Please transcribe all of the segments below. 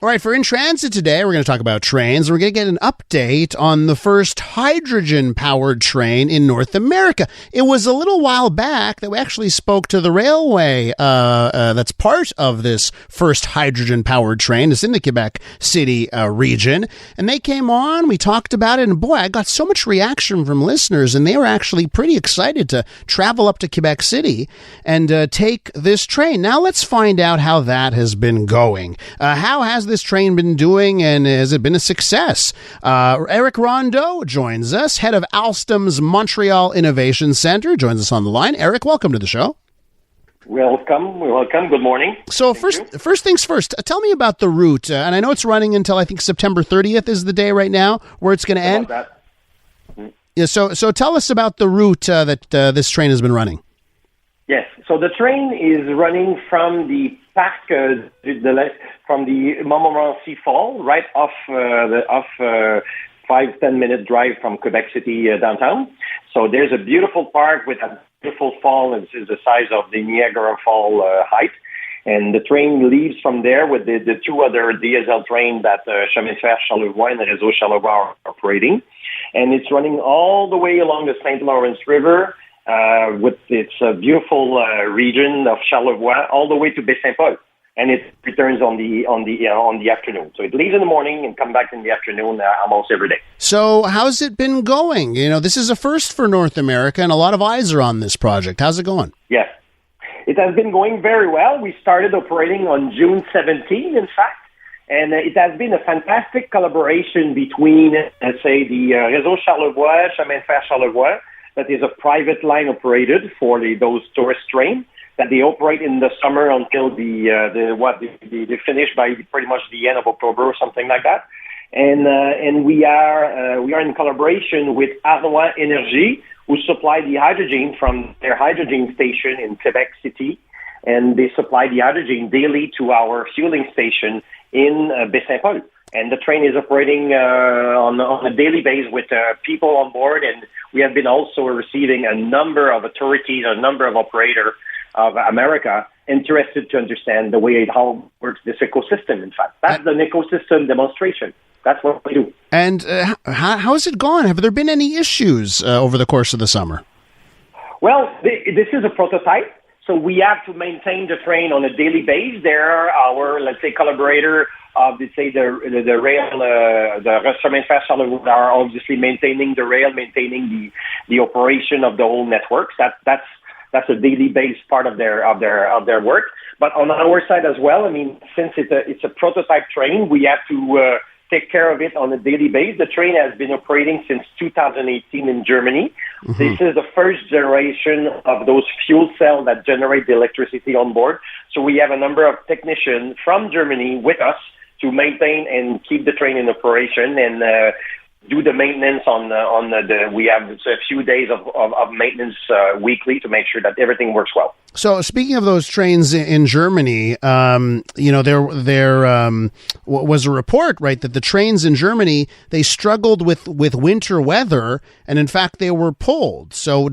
All right, for In Transit today, we're going to talk about trains. We're going to get an update on the first hydrogen-powered train in North America. It was a little while back that we actually spoke to the railway that's part of this first hydrogen-powered train. It's in the Quebec City region. And they came on, we talked about it, and boy, I got so much reaction from listeners, and they were actually pretty excited to travel up to Quebec City and take this train. Now let's find out how that has been going. How has this train been doing, and has it been a success? Eric Rondeau joins us, head of Alstom's Montreal Innovation Center, joins us on the line. Eric, welcome to the show. Welcome. Good morning. So first things first, tell me about the route, and I know it's running until I think September 30th is the day right now where it's going to end. Yeah, so tell us about the route that this train has been running. Yes, so the train is running from the Parc de l'Est, from the Montmorency Fall, right off 5-10 minute drive from Quebec City downtown. So there's a beautiful park with a beautiful fall. It's the size of the Niagara Fall height. And the train leaves from there with the two other diesel trains that Chemin de Fer Charlevoix and Réseau Charlevoix are operating. And it's running all the way along the St. Lawrence River, with its beautiful region of Charlevoix all the way to Baie-Saint-Paul, and it returns on the afternoon. So it leaves in the morning and comes back in the afternoon almost every day. So how's it been going? You know, this is a first for North America, and a lot of eyes are on this project. How's it going? Yes, it has been going very well. We started operating on June 17, in fact. And it has been a fantastic collaboration between, let's say, the Réseau Charlevoix, Chemin de Fer Charlevoix, that is a private line operated for those tourist trains that they operate in the summer until they finish by pretty much the end of October or something like that. And we are in collaboration with Arnois Energy, who supply the hydrogen from their hydrogen station in Quebec City, and they supply the hydrogen daily to our fueling station in Baie-Saint-Paul. And the train is operating on a daily basis with people on board, and we have been also receiving a number of authorities, a number of operators of America interested to understand the way how works this ecosystem. In fact, that's an ecosystem demonstration. That's what we do. And how has it gone? Have there been any issues over the course of the summer? Well, this is a prototype. So we have to maintain the train on a daily basis. There are our, let's say, collaborator of, let's say, the rail, the Chemin de Fer Charlevoix are obviously maintaining the rail, maintaining the operation of the whole network. That's a daily based part of their work. But on our side as well, I mean, since it's a prototype train, we have to take care of it on a daily basis. The train has been operating since 2018 in Germany. Mm-hmm. This is the first generation of those fuel cells that generate the electricity on board. So we have a number of technicians from Germany with us to maintain and keep the train in operation and do the maintenance we have a few days of maintenance weekly to make sure that everything works well. So speaking of those trains in Germany, there was a report, right, that the trains in Germany, they struggled with winter weather, and in fact they were pulled. So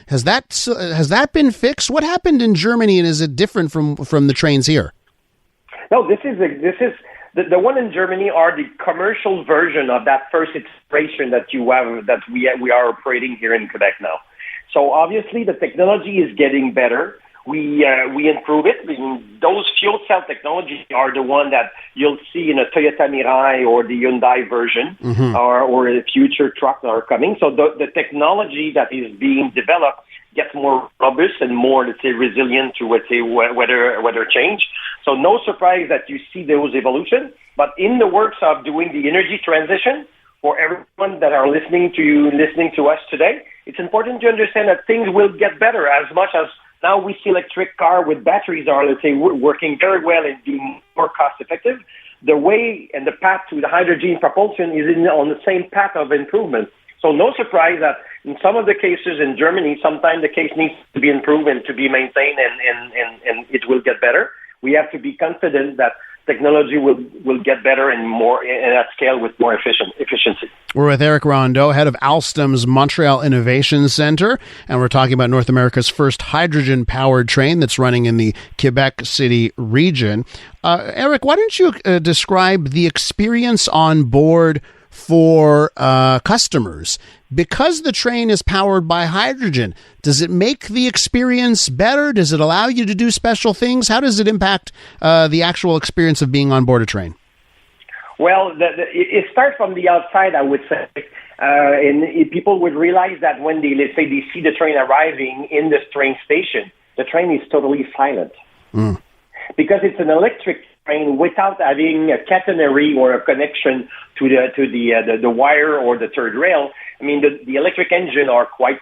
has that been fixed? What happened in Germany, and is it different from the trains here? No, this is the one in Germany are the commercial version of that first iteration that we are operating here in Quebec now. So obviously the technology is getting better. We improve it. I mean, those fuel cell technologies are the one that you'll see in a Toyota Mirai or the Hyundai version, mm-hmm. or the future trucks that are coming. So the technology that is being developed gets more robust and more, let's say, resilient to, let's say, weather change. So no surprise that you see those evolution. But in the works of doing the energy transition, for everyone that are listening to us today, it's important to understand that things will get better as much as now we see electric car with batteries are, let's say, working very well and being more cost effective. The way and the path to the hydrogen propulsion is on the same path of improvement. So no surprise that in some of the cases in Germany, sometimes the case needs to be improved and to be maintained, and it will get better. We have to be confident that technology will get better and more at scale with more efficiency. We're with Eric Rondeau, head of Alstom's Montreal Innovation Center, and we're talking about North America's first hydrogen-powered train that's running in the Quebec City region. Eric, why don't you describe the experience on board for customers? Because the train is powered by hydrogen, does it make the experience better? Does it allow you to do special things? How does it impact the actual experience of being on board a train? Well, it starts from the outside, I would say. And people would realize that when let's say they see the train arriving in the train station, the train is totally silent. Because it's an electric train without having a catenary or a connection to the wire or the third rail. I mean, the electric engine are quiet.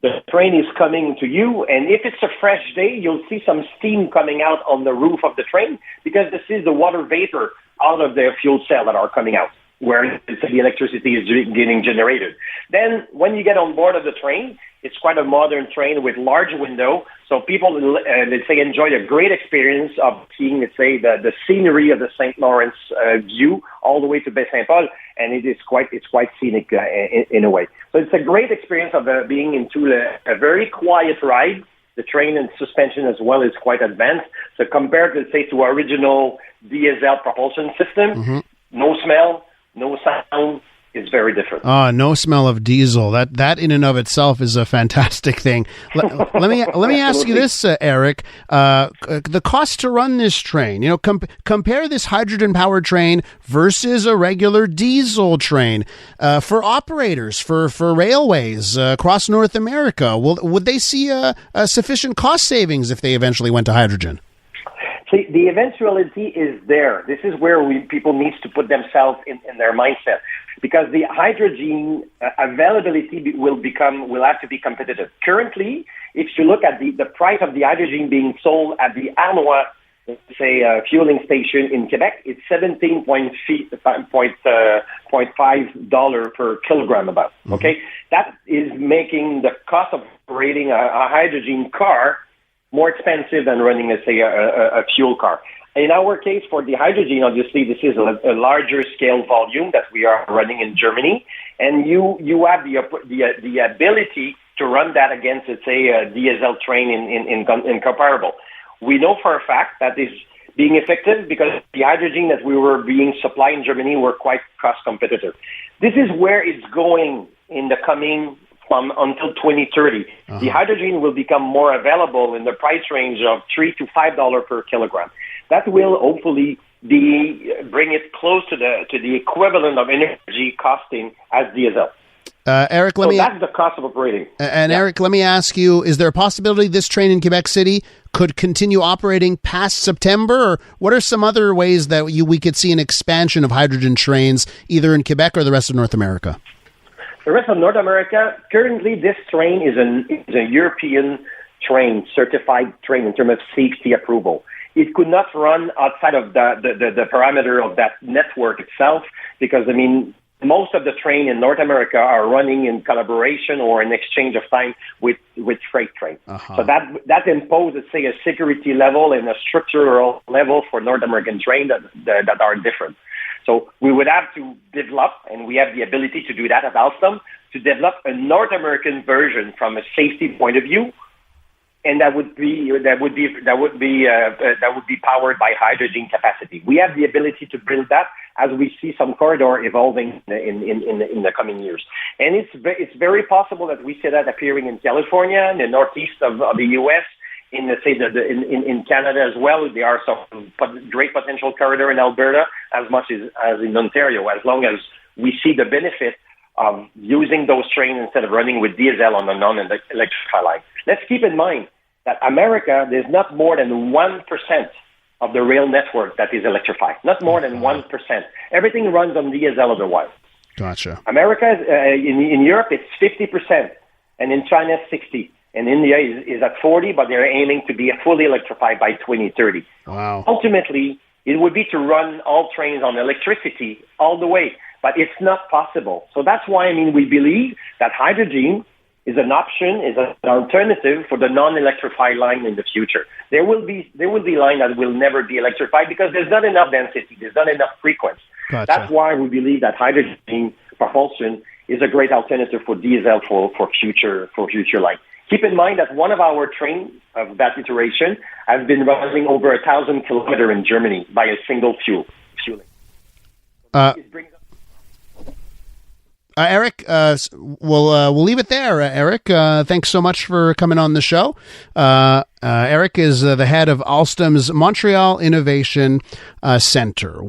The train is coming to you, and if it's a fresh day, you'll see some steam coming out on the roof of the train because this is the water vapor out of the fuel cell that are coming out, where the electricity is getting generated. Then, when you get on board of the train, it's quite a modern train with large window, so people, let's say, enjoy a great experience of seeing, let's say, the scenery of the St. Lawrence view all the way to Baie Saint Paul, and it's quite scenic in a way. So it's a great experience of being into a very quiet ride. The train and suspension as well is quite advanced. So compared, let's say, to original diesel propulsion system, no smell, no sound. Is very different. No smell of diesel. That in and of itself is a fantastic thing. Let me ask you this, Eric. The cost to run this train. You know, compare this hydrogen-powered train versus a regular diesel train. For operators, for railways across North America, would they see a sufficient cost savings if they eventually went to hydrogen? See, the eventuality is there. This is where people need to put themselves in their mindset. Because the hydrogen availability will have to be competitive. Currently, if you look at the price of the hydrogen being sold at the Arnois, say, fueling station in Quebec, it's $17.5 per kilogram about, okay? That is making the cost of operating a hydrogen car more expensive than running, let's say, a fuel car. In our case, for the hydrogen, obviously, this is a larger scale volume that we are running in Germany, and you have the ability to run that against, let's say, a diesel train in comparable. We know for a fact that is being effective because the hydrogen that we were being supplied in Germany were quite cost competitive. This is where it's going in the coming until 2030. The hydrogen will become more available in the price range of $3 to $5 per kilogram. That will hopefully bring it close to the equivalent of energy costing as diesel. Eric, that's the cost of operating. Eric, let me ask you: is there a possibility this train in Quebec City could continue operating past September, or what are some other ways that we could see an expansion of hydrogen trains, either in Quebec or the rest of North America? The rest of North America, currently, this train is a European train, certified train in terms of safety approval. It could not run outside of the parameter of that network itself because, I mean, most of the train in North America are running in collaboration or in exchange of time with freight trains. So that imposes, say, a security level and a structural level for North American train that are different. So we would have to develop, and we have the ability to do that at Alstom, to develop a North American version from a safety point of view, and that would be powered by hydrogen capacity. We have the ability to build that as we see some corridor evolving in the coming years, and it's very possible that we see that appearing in California, in the northeast of the U.S. In Canada as well. There are some great potential corridor in Alberta as much as in Ontario, as long as we see the benefit of using those trains instead of running with diesel on a non-electrified line. Let's keep in mind that America, there's not more than 1% of the rail network that is electrified. Not more than 1%. Everything runs on diesel otherwise. Gotcha. America, in Europe, it's 50%, and in China, 60%. And India is at 40%, but they're aiming to be fully electrified by 2030. Wow. Ultimately, it would be to run all trains on electricity all the way, but it's not possible. So that's why, we believe that hydrogen is an option, is an alternative for the non-electrified line in the future. There will be line that will never be electrified because there's not enough density, there's not enough frequency. Gotcha. That's why we believe that hydrogen propulsion is a great alternative for diesel for future line. Keep in mind that one of our trains of that iteration has been running over 1,000 kilometers in Germany by a single fueling. Eric, we'll leave it there. Eric, thanks so much for coming on the show. Eric is the head of Alstom's Montreal Innovation Center.